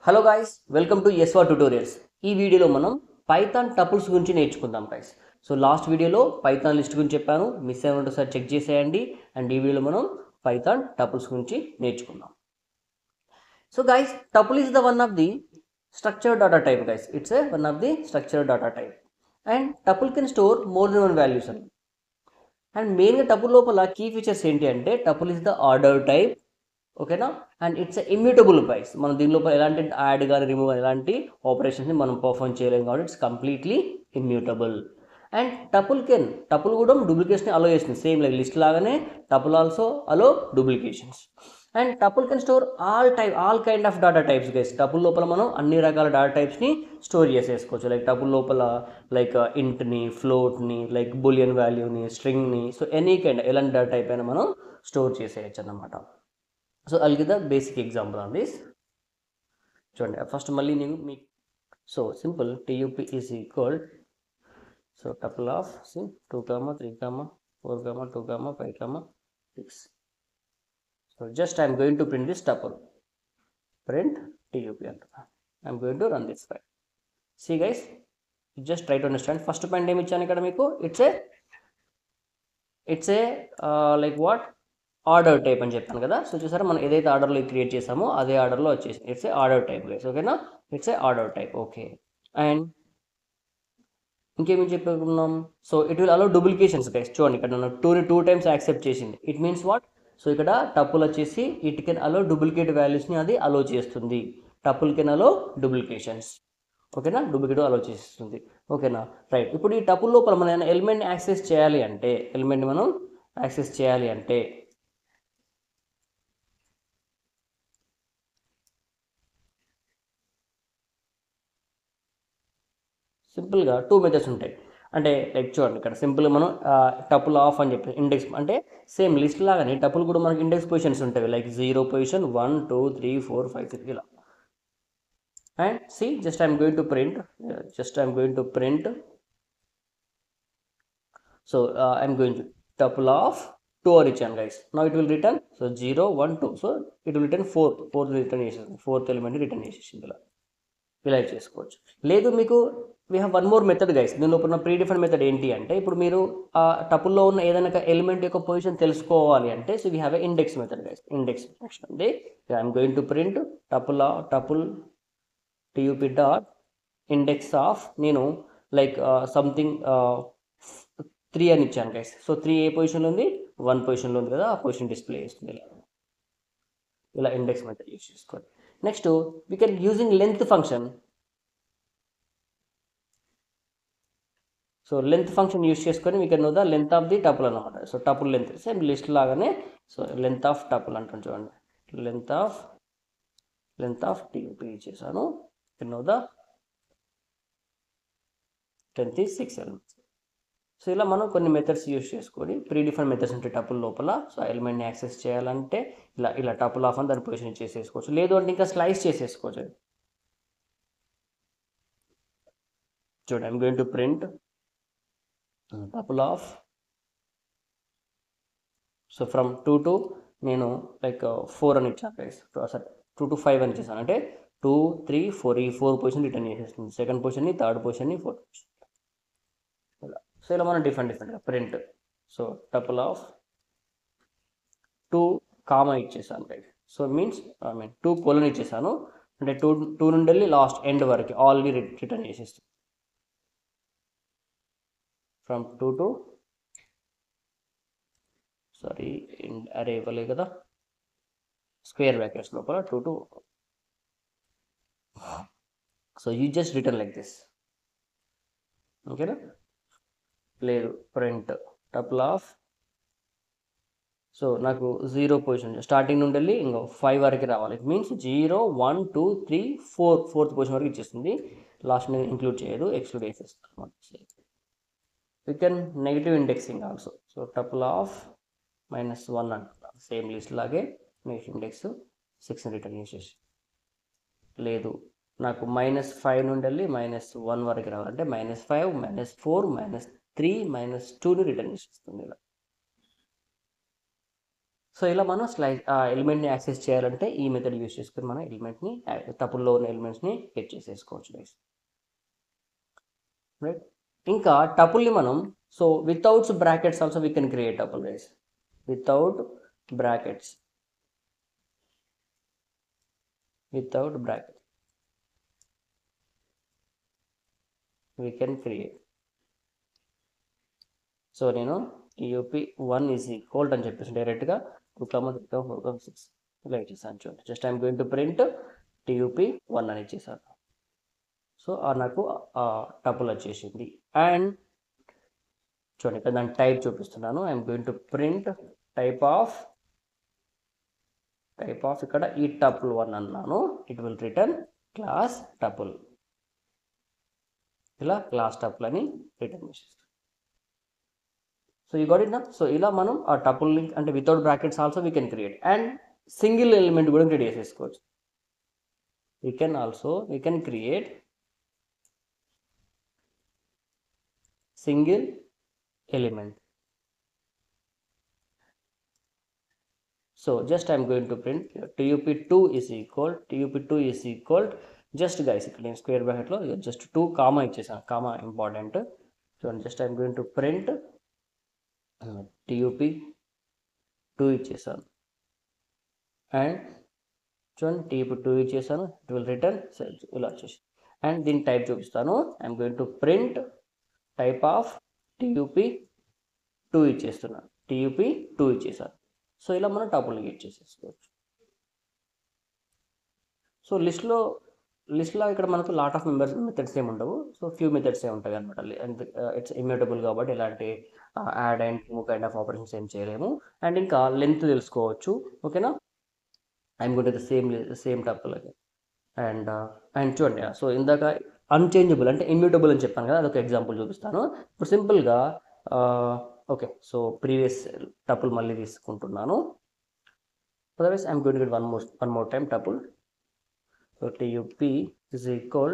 Hello guys, welcome to ఎస్వా tutorials. ఈ వీడియోలో మనం పైథాన్ టపుల్స్ గురించి నేర్చుకుందాం గాయ్స్. సో లాస్ట్ వీడియోలో పైథాన్ లిస్ట్ గురించి చెప్పాను, మిస్ అయినట్టు సార్ చెక్ చేసేయండి. అండ్ ఈ వీడియోలో మనం పైథాన్ టపుల్స్ గురించి నేర్చుకుందాం. So guys, tuple is the one of the structured data type guys. It's a one of the structured data type. And tuple can store more than one values. And మెయిన్గా tuple లోపల key features ఏంటి అంటే tuple is the order type, ఓకేనా. And it's immutable బైస్. మనం దీని లోపల ఎలాంటి యాడ్ కానీ రిమూవ్ ఎలాంటి ఆపరేషన్స్ని మనం పర్ఫామ్ చేయలేము కాబట్టి it's completely immutable. And tuple కూడా డూప్లికేషన్ అలో చేస్తుంది, సేమ్ లైక్ లిస్ట్ లాగానే tuple also allow duplications. And tuple can store all kind of data types guys. Tuple లోపల మనం అన్ని రకాల డేటా టైప్స్ని స్టోర్ చేసేసుకోవచ్చు. లైక్ టపుల్ లోపల లైక్ ఇంట్ని, ఫ్లోట్ని, లైక్ బులియన్ వాల్యూని, స్ట్రింగ్ని, సో ఎనీ కైండ్ ఎలాంటి డేటా టైప్ అయినా మనం స్టోర్ చేసేయచ్చు అన్నమాట. సో I'll give the basic example on this. చూడండి ఫస్ట్ మళ్ళీ నేను మీకు so simple tup is equal so tuple of 2, 3, 4, 2, 5, 6. So just I'm going to print this tuple. Print tup అంటున్నా. I'm going to run this file. See guys, just try to understand. First point ఏమి ఇచ్చాను ఇక్కడ మీకు, it's a like what order type అని చెప్పాను కదా. So చూసారా, మనం ఏదైతే ఆర్డర్లో క్రియేట్ చేసామో అదే ఆర్డర్లో వచ్చేసింది. It's a order type guys, ఓకేనా. It's a order type, okay. And ఇంకేమి చెప్పుకున్నాం, so it will allow duplications guys. చూడండి ఇక్కడ నన్ను 2 టైమ్స్ యాక్సెప్ట్ చేసింది. ఇట్ మీన్స్ వాట్, సో ఇక్కడ టపుల్ వచ్చేసి ఇట్ కెన్ అలో డూప్లికేట్ వాల్యూస్ని అది అలో చేస్తుంది. టపుల్ కెన్ అలో డూప్లికేషన్స్, ఓకేనా. డూప్లికేట్ అలో చేస్తుంది, ఓకేనా. రైట్, ఇప్పుడు ఈ టపుల్ లోపల మనం ఎలిమెంట్ని యాక్సెస్ చేయాలి అంటే సింపుల్గా 2 మెథడ్స్ ఉంటాయి. అంటే లైక్ చూడండి ఇక్కడ సింపుల్గా మనం టపుల్ ఆఫ్ అని చెప్పి ఇండెక్స్ అంటే సేమ్ లిస్ట్ లాగానే టపుల్ కూడా మనకి ఇండెక్స్ పొజిషన్స్ ఉంటాయి. లైక్ 0 పొజిషన్, 1, 2, 3, 4, 5, 6 ఇలా. And see just I'm going to print so I'm going to tuple of 2 అని ఇచ్చాను guys. Now it will return so 0, 1, 2. So it will return 4 return చేసేసింది, 4th element return చేసేసింది. ఇలా చేసుకోవచ్చు. లేదు మీకు we have one more method guys. దీనిలో ఉన్న ప్రీ డిఫైన్ మెథడ్ ఏంటి అంటే, ఇప్పుడు మీరు ఆ టపుల్లో ఉన్న ఏదైనా ఎలిమెంట్ యొక్క పొజిషన్ తెలుసుకోవాలి అంటే, so we have a index method guys. Index next అంటే I'm going to print tuple tup dot index of నేను లైక్ సంథింగ్ 3 అని ఇచ్చాను గైస్. సో 3 ఏ పొజిషన్లో ఉంది, 1 పొజిషన్లో ఉంది కదా, ఆ పొజిషన్ డిస్ప్లే చేస్తుంది. ఇలా ఇండెక్స్ మెథడ్ యూజ్ చేసుకోండి. Next we can using length function. So length function use చేసుకొని we can know the length of the tuple అనమాట. So tuple length same list లాగానే. సో లెంత్ ఆఫ్ టపుల్ అంటాను చూడండి, length of tup ఇచ్చేసాను. Can know the length is 6 elements. So ఇలా మనం కొన్ని methods use చేసుకొని ప్రీ డిఫైన్ మెథడ్స్ ఉంటాయి టపుల్ లోపల. సో ఎలిమెంట్ని యాక్సెస్ చేయాలంటే ఇలా టపుల్ ఆఫ్ అని దాని పొజిషన్ చేసేసుకోవచ్చు. లేదు అంటే ఇంకా స్లైస్ చేసేసుకోవచ్చు. చూడండి I'm going to print tuple of so from 2 to నేను లైక్ 4 అని ఇచ్చాను గైస్. సారీ 2 to 5 అని ఇచ్చేసాను. అంటే 2, 3, 4 ఈ 4 పొజిషన్ రిటర్న్ చేసేస్తుంది. సెకండ్ పొజిషన్ని, థర్డ్ పొజిషన్ని, ఫోర్త్ పొజిషన్. సో ఇలా మనం డిఫరెంట్గా print so tuple of 2 comma ఇచ్చేసాను గైస్. సో మీన్స్ 2 కోలన్ ఇచ్చేసాను. అంటే 2 నుండి వెళ్ళి లాస్ట్ ఎండ్ వరకు ఆల్రెడీ రిటర్న్ చేసేస్తుంది. ఫ్రమ్ 2 to సారీ అరే ఇవ్వలేదు కదా, స్క్వేర్ బ్రాకెట్స్ లోపల 2 to so you just return like this, ఓకేనా. లేదు ప్రింట్ టపుల్ ఆఫ్ సో నాకు 0 పొజిషన్ స్టార్టింగ్ నుండి వెళ్ళి ఇంకో 5 వరకు రావాలి. ఇట్ మీన్స్ 0, 1, 2, 3, 4 4th పొజిషన్ వరకు ఇచ్చేస్తుంది. లాస్ట్ నేను ఇంక్లూడ్ చేయదు, ఎక్స్క్లూడ్ చేసేస్తాను. We can negative indexing also. So tuple of -1 అంటున్నాను, సేమ్ లిస్ట్ లాగే నెగిటివ్ ఇండెక్స్ 6 రిటర్న్ చేసేసి. లేదు నాకు -5 నుండి వెళ్ళి -1 వరకు రావాలంటే -5, -4, -3, -2ని రిటర్న్ చేసేస్తుంది ఇలా. సో ఇలా మనం ఎలిమెంట్ని యాక్సెస్ చేయాలంటే ఈ మెథడ్ యూస్ చేసుకుని మనం ఎలిమెంట్ని టపుల్లో ఉన్న ఎలిమెంట్స్ని గెట్ చేసేసుకోవచ్చు గైస్. రైట్, ఇంకా టపుల్ని మనం so without brackets also we can create tuple guys. Without brackets we can create. So నేను tup1 is equal అని చెప్పేసి డైరెక్ట్గా 2, 3, 4, 6 ఇలా ఇచ్చేసాను. చూడండి, just I'm going to print tup1 అని ఇచ్చేసాను. సో నాకు టపుల్ వచ్చేసింది. అండ్ చూడండి ఇక్కడ దాని టైప్ చూపిస్తున్నాను. I'm going to print type of ఇక్కడ ఈ tuple1 అన్నాను. It will return class tuple. ఇలా క్లాస్ టపుల్ అని రిటర్న్ చేసేస్తాం. సో ఈ గాట్ ఇట్ నా. సో ఇలా మనం ఆ టపుల్ లింక్ అంటే without brackets also we can create. And single element కూడా క్రియేట్ చేసేసుకోవచ్చు. We can create single element. So just I'm going to print tup2 is equal just guys ఇక్కడ నేను square బ్రాకెట్లో జస్ట్ 2 కామా ఇచ్చేసాను. Comma important. చూడండి, just I'm going to print tup2 ఇచ్చేసాను. And చూడండి tup2 ఇచ్చేసాను. ఇట్ విల్ రిటర్న్ ఇలా వచ్చేసి. అండ్ దీని టైప్ చూపిస్తాను. I'm going to print type of tup2 ఇచ్చేస్తున్నాను. tup2 ఇచ్చేసాను. సో ఇలా మనం టపుల్ గెట్ చేసేసుకోవచ్చు. సో లిస్ట్లో ఇక్కడ మనకు లాట్ ఆఫ్ మెథడ్స్ ఏమి ఉండవు. సో ఫ్యూ మెథడ్స్ ఉంటాయి అనమాట. ఇట్స్ ఇమ్యూటబుల్ కాబట్టి ఎలాంటి add and remove kind of operations ఏం చేయలేము. అండ్ ఇంకా లెంత్ తెలుసుకోవచ్చు. ఓకేనా, I'm going to same tuple అది. అండ్ చూడండి, సో ఇందాక అన్చేంజబుల్ అంటే ఇమ్యూటబుల్ అని చెప్పాను కదా, అదొక ఎగ్జాంపుల్ చూపిస్తాను. ఇప్పుడు సింపుల్గా ఓకే, సో ప్రీవియస్ టపుల్ మళ్ళీ తీసుకుంటున్నాను. Otherwise I'm going to get one more time tuple. So tup is equal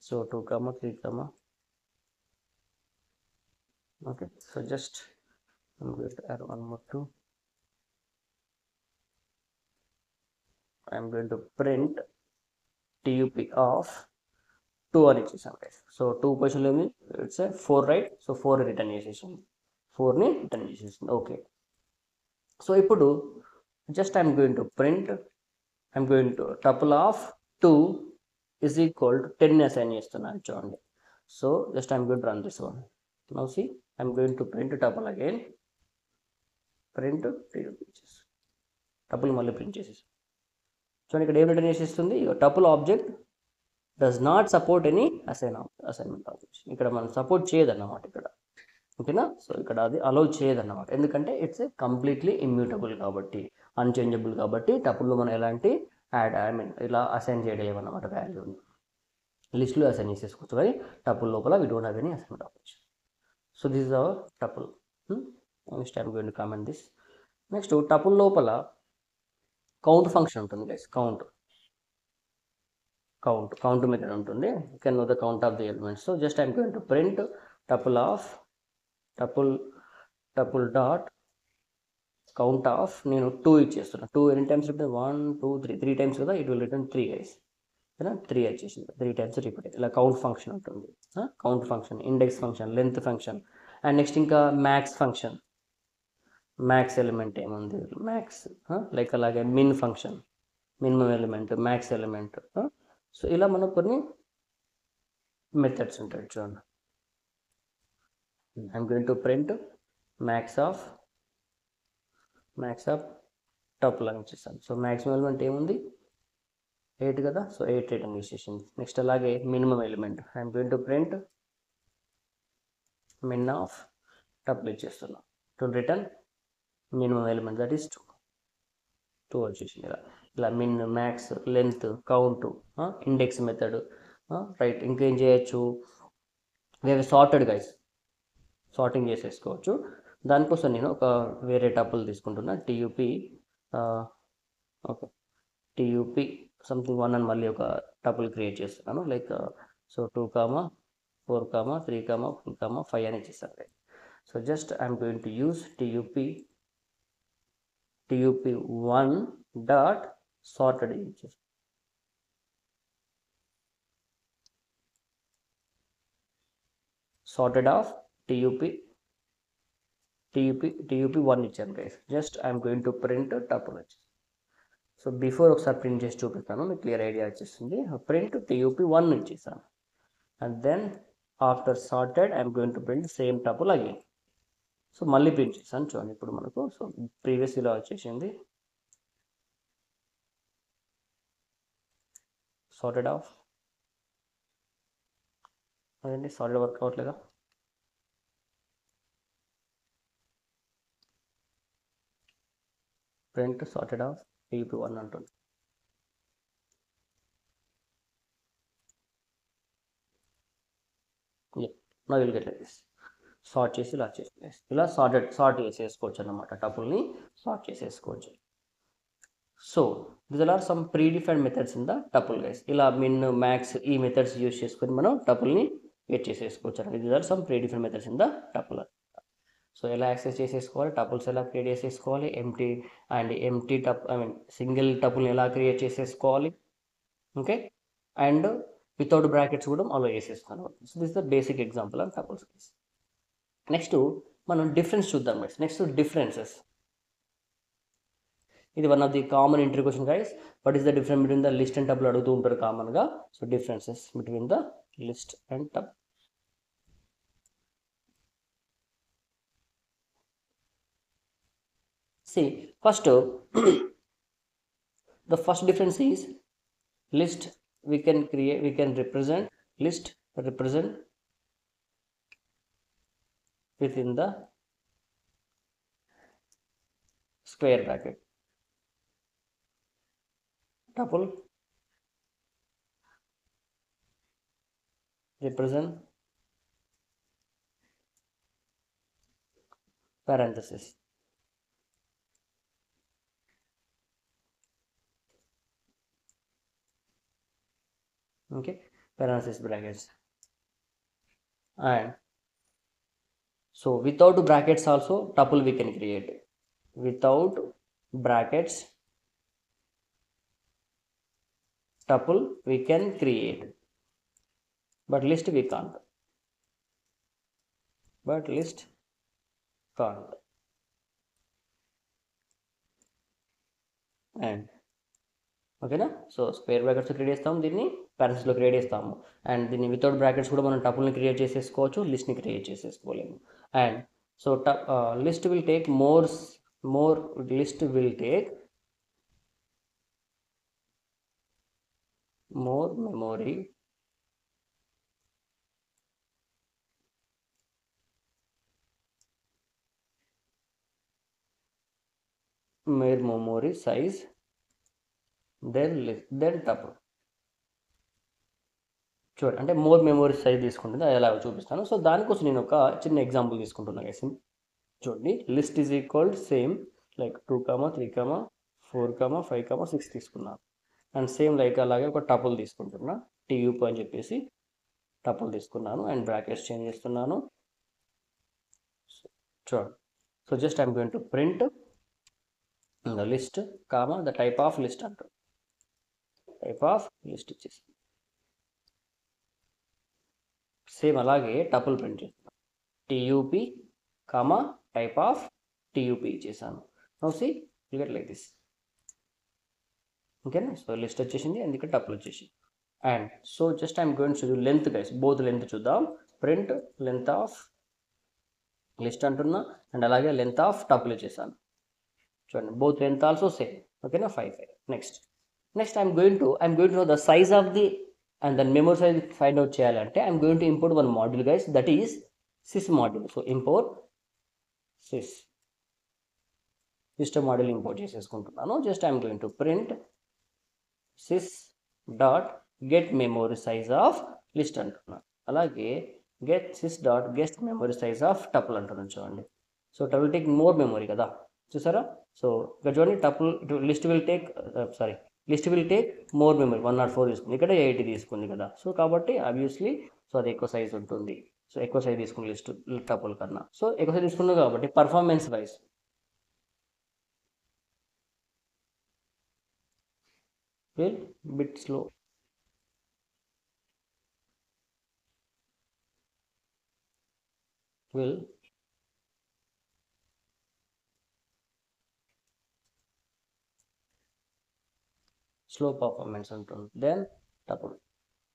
so 2, 3, okay. So just I'm going to add one more 2. I'm going to print tup of 2 అని ఇచ్చేసాం guys. So 2 పొజిషన్లో ఉంది. It's 4 right. So 4 return చేసేసింది. 4ని return చేసేసింది. Okay, so ఇప్పుడు just I'm going to print tuple of 2 is equal to 10 assign చేస్తున్నాను. చూడండి, so just I'm going to run this one. Now see I'm going to print tuple again. Print tuple మళ్ళీ print చేసేసి చూడండి, ఇక్కడ ఏం return చేసేస్తుంది. Tuple object does not support any assignment object. ఇక్కడ మనం సపోర్ట్ చేయదన్నమాట ఇక్కడ. ఓకేనా, సో ఇక్కడ అది అలౌ చేయదన్నమాట. ఎందుకంటే ఇట్స్ కంప్లీట్లీ ఇమ్యూటబుల్ కాబట్టి, అన్చేంజబుల్ కాబట్టి టపుల్లో మనం ఎలాంటి ఇలా అసైన్ చేయలేమన్నమాట. వాల్యూని లిస్ట్లో అసైన్ చేసేసుకోవచ్చు, కానీ టపుల్ లోపల we don't have any assignment operation. So this is our tuple. Next I'm going to comment this. Next tuple లోపల కౌంట్ ఫంక్షన్ ఉంటుంది గైస్. కౌంట్ మెథడ్ ఉంటుంది. You can know the count of the elements. So just I'm going to print tuple dot count of నేను 2 ఇచ్చేస్తున్నాను. 2 ఎన్ని times repeat? 1, 2, 3 times కదా. It will return 3 guys. ఓకేనా, 3 వచ్చేసింది. 3 times repeat. ఇలా count function ఉంటుంది. Count function, index function, length function. And next ఇంకా max function. Max element ఏముంది? మ్యాక్స్ లైక్ అలాగే min function, minimum element, max element. So ఇలా మనకు కొన్ని మెథడ్స్ ఉంటాయి. చూడండి, I'm going to print max of tuple అని ఇచ్చేస్తాను. సో మ్యాక్సిమం ఎలిమెంట్ ఏముంది? 8 కదా. సో 8 రిటర్న్ చేసేసింది. నెక్స్ట్ అలాగే minimum element I'm going to print min of tuple ఇచ్చేస్తున్నాం. To return minimum element that is 2 వచ్చేసింది. ఇలా min, max, length, count, index method. Right, ఇంకేం చేయొచ్చు? వేరే సార్టెడ్ గైస్, సార్టింగ్ చేసేసుకోవచ్చు. దానికోసం నేను ఒక వేరే టపుల్ తీసుకుంటున్నా. tup సంథింగ్ 1 అని మళ్ళీ ఒక టపుల్ క్రియేట్ చేస్తున్నాను. లైక్ సో 2, 4, 3, 4, 5 అని ఇచ్చేస్తాను. So just I'm going to use tup1 dot sorted images. Sorted of tup1 ఇచ్చాను guys. Just I'm going to print tuple. So before ఒకసారి ప్రింట్ చేసి చూపిస్తాను, మీకు క్లియర్ ఐడియా వచ్చేస్తుంది. ప్రింట్ tup1 ఇచ్చేసాను. And then after sorted I'm going to print same tuple again. So మళ్ళీ print చేశాను చూడండి ఇప్పుడు మనకు. సో ప్రీవియస్ ఇలా వచ్చేసింది. సార్టెడ్ ఆఫ్ అదండి, సార్టెడ్ వర్క్ అవ్వట్లేదా? ప్రింట్ సార్టెడ్ ఆఫ్ tup1 అంటుంది. నా will get like this. Sort చేసి ఇలా చేసి ఇలా సార్ట్ చేసేసుకోవచ్చు అన్నమాట. టపుల్ని సార్ట్ చేసేసుకోవచ్చు. So these are some predefined methods in the tuple guys. ఇలా మిన్ మ్యాక్స్ ఈ మెథడ్స్ యూజ్ చేసుకొని మనం టపుల్ని గెట్ చేసేసుకోవచ్చు అండి. These are some predefined methods in the tuple. So ఎలా యాక్సెస్ చేసేసుకోవాలి, టపుల్స్ ఎలా క్రియేట్ చేసేసుకోవాలి, ఎంటీ సింగిల్ టపుల్ని ఎలా క్రియేట్ చేసేసుకోవాలి, ఓకే, అండ్ వితౌట్ బ్రాకెట్స్ కూడా అలా చేసేస్తాను. So this the basic example of tuples guys. Next మనం డిఫరెన్స్ చూద్దాం గైస్. Next differences. ఇది one of the common interview question guys. What is the difference between the list and tuple అడుగుతూ ఉంటారు కామన్గా. So differences between the list and tuple. See, first the first difference is list we can represent within the square bracket. Tuple represent parenthesis. Okay, parenthesis brackets. And so without brackets also tuple we can create. Without brackets tuple we can create, but list we can't. And ఓకేనా. So square brackets create చేస్తాము, దీన్ని పారెంథసిస్లో create చేస్తాము. And దీన్ని without brackets కూడా మనం టపుల్ని create చేసేసుకోవచ్చు, లిస్ట్ని క్రియేట్ చేసేసుకోలేము. And so list will take more memory size than tuple. చూడండి, అంటే మోర్ మెమొరీ సైజ్ తీసుకుంటుంది, అది ఎలా చూపిస్తాను. సో దానికోసం నేను ఒక చిన్న ఎగ్జాంపుల్ తీసుకుంటున్నాను గైస్. చూడండి, list is equal same like 2, 3, 4, 5, 6 తీసుకున్నాను. అండ్ సేమ్ లైక్ అలాగే ఒక టపుల్ తీసుకుంటున్నా, tup అని చెప్పేసి టపుల్ తీసుకున్నాను అండ్ బ్రాకెట్స్ చేంజ్ చేస్తున్నాను. చూడండి, so just I'm going to print the list the type of list అంటారు. టైప్ ఆఫ్ లిస్ట్ ఇచ్చేసి సేమ్ అలాగే టపుల్ ప్రింట్ చేస్తాను. tup టైప్ ఆఫ్ tup ఇచ్చేసాను. Now see you get like this. ఓకేనా. So list వచ్చేసింది, అందుకే టపుల్ వచ్చేసింది. And so just I'm going to length guys, both length చూద్దాం. ప్రింట్ లెంత్ ఆఫ్ లిస్ట్ అంటున్నా అండ్ అలాగే లెంత్ ఆఫ్ టపుల్ ఇచ్చేసాను. చూడండి, బోత్ లెంత్ ఆల్సో సేమ్. ఓకేనా, 5. Next I'm going to know the size of the and then memory size find out చేయాలంటే I'm going to import one module guys, that is sys module. So import sys system module import చేసేసుకుంటున్నాను. Just I'm going to print sys dot get memory size of list అంటున్నాను. అలాగే sys dot get memory size of tuple అంటున్నాను. చూడండి, so tuple take more memory కదా, చూసారా. So ఇక్కడ చూడండి, tuple list will take more memory, 104 తీసుకుంది, ఇక్కడ 80 తీసుకుంది కదా. సో కాబట్టి ఆబ్వియస్లీ సో అది ఎక్కువ సైజ్ ఉంటుంది. సో ఎక్కువ సైజ్ తీసుకున్న లిస్ట్ టపుల్ కన్నా. సో ఎక్కువ సైజ్ తీసుకున్నాం కాబట్టి performance wise will bit slow. Will slow performance ఉంటుంది దెన్ టపుల్,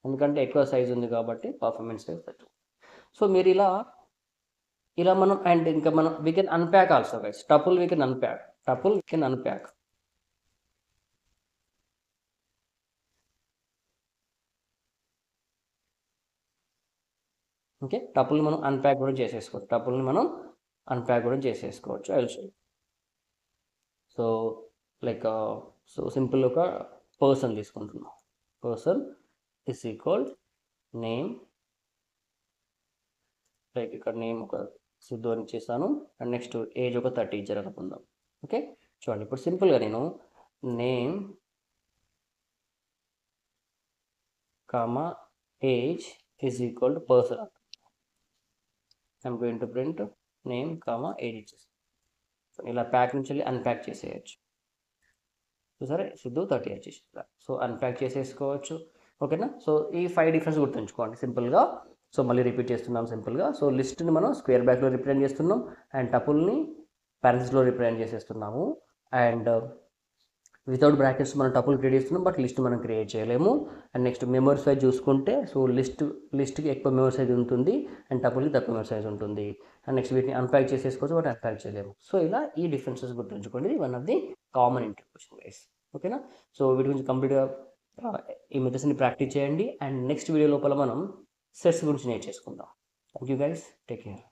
ఎందుకంటే ఎక్కువ సైజ్ ఉంది కాబట్టి పర్ఫార్మెన్స్ సైజ్ తక్కువ. సో మీరు ఇలా మనం అండ్ ఇంకా మనం we can unpack also guys. Tuple we can unpack. Okay, టపుల్ని మనం అన్ప్యాక్ కూడా చేసేసుకోవచ్చు. Also so like so simple ఒక పర్సన్ తీసుకుంటున్నాం. Person is equal name, like ఇక్కడ నేమ్ ఒక సిద్ధు అని చేశాను అండ్ నెక్స్ట్ ఏజ్ ఒక 30 ఇచ్చారు అనుకుందాం. ఓకే, చూడండి ఇప్పుడు సింపుల్గా నేను name comma age is equal to person, I'm going to print name comma age ఇచ్చేసి ఇలా ప్యాక్ నుంచి వెళ్ళి అన్ప్యాక్ చేసేయచ్చు. సరే సిద్ధు 30 వచ్చేసి సో అన్ప్యాక్ చేసేసుకోవచ్చు. ఓకేనా, సో ఈ 5 డిఫరెన్స్ గుర్తుంచుకోండి సింపుల్గా. సో మళ్ళీ రిపీట్ చేస్తున్నాం సింపుల్గా. సో లిస్ట్ని మనం స్క్వేర్ బ్రాకెట్లో రిప్రజెంట్ చేస్తున్నాం అండ్ టపుల్ని పారెంథసిస్లో రిప్రజెంట్ చేసేస్తున్నాము. అండ్ వితౌట్ బ్రాకెట్స్ మనం టపుల్ క్రియేట్ చేస్తున్నాం బట్ లిస్ట్ మనం క్రియేట్ చేయలేము. అండ్ నెక్స్ట్ మెమరీ సైజ్ చూసుకుంటే సో లిస్ట్కి ఎక్కువ మెమరీ సైజ్ ఉంటుంది అండ్ టపుల్కి తక్కువ మెమరీ సైజ్ ఉంటుంది. అండ్ నెక్స్ట్ వీటిని అన్ప్యాక్ చేసేసుకోవచ్చు బట్ అన్ప్యాక్ చేయలేము. సో ఇలా ఈ డిఫరెన్సెస్ గుర్తుంచుకోండి. ఇది one of the common interpretation guys. ఓకేనా, సో వీటి గురించి కంప్లీట్గా ఈ మెథడ్స్ని ప్రాక్టీస్ చేయండి అండ్ నెక్స్ట్ వీడియో లోపల మనం సెట్స్ గురించి నేర్చేసుకుందాం. Thank you guys, take care.